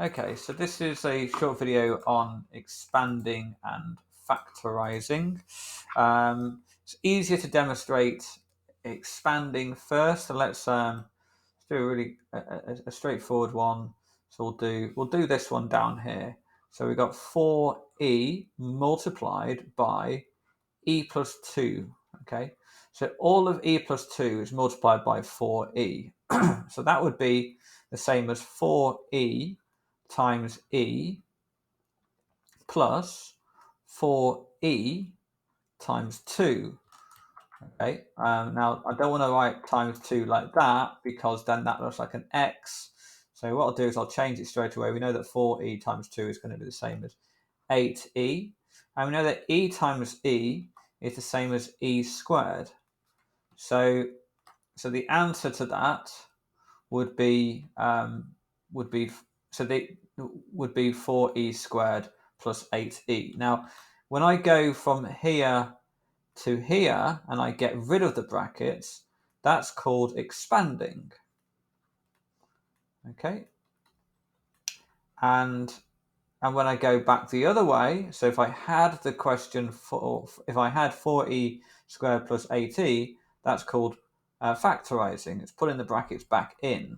Okay, so this is a short video on expanding and factorising. It's easier to demonstrate expanding first, so let's do a really a straightforward one. So we'll do this one down here. So we've got 4e multiplied by e plus 2. Okay, so all of e plus 2 is multiplied by 4e. So that would be the same as 4e times e plus 4e times 2. Okay, now I don't want to write times 2 like that because then that looks like an x. So what I'll do is I'll change it straight away. We know that 4e times 2 is going to be the same as 8e. And we know that e times e is the same as e squared. So the answer to that would be would be 4e squared plus 8e. Now, when I go from here to here and I get rid of the brackets, that's called expanding. Okay, and when I go back the other way, so if I had the question if I had 4e squared plus 8e, that's called factorising. It's putting the brackets back in.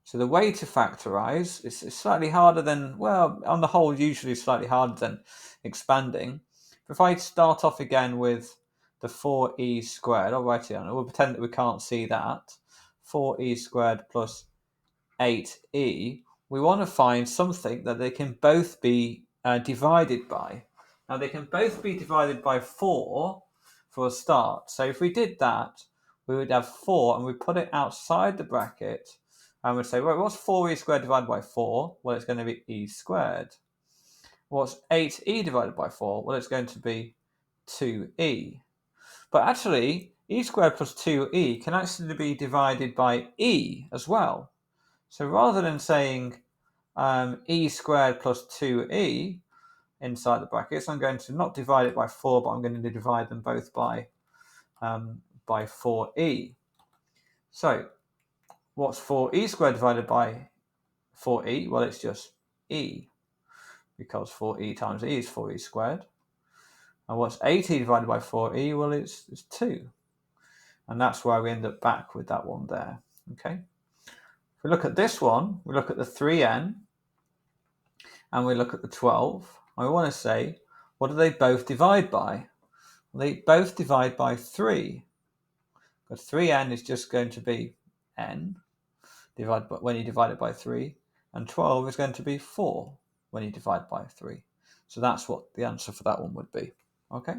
So the way to factorise is slightly harder than, well, on the whole, usually slightly harder than expanding. But if I start off again with the 4e squared, I'll write it on, we'll pretend that we can't see that. 4e squared plus 8e, we want to find something that they can both be divided by. Now they can both be divided by 4 for a start. So if we did that, we would have 4 and we put it outside the bracket and we'd say, well, what's 4e squared divided by 4? Well, it's going to be e squared. What's 8e divided by 4? Well, it's going to be 2e. But actually, e squared plus 2e can actually be divided by e as well. So rather than saying e squared plus 2e inside the brackets, I'm going to not divide it by 4, but I'm going to divide them both by 4e. So what's 4e squared divided by 4e? Well, it's just e, because 4e times e is 4e squared. And what's 8e divided by 4e? Well, it's 2. And that's why we end up back with that one there. Okay. If we look at this one, we look at the 3n, and we look at the 12. I want to say, what do they both divide by? Well, they both divide by 3. But 3n is just going to be n divided by, when you divide it by 3, and 12 is going to be 4 when you divide by 3. So that's what the answer for that one would be. Okay.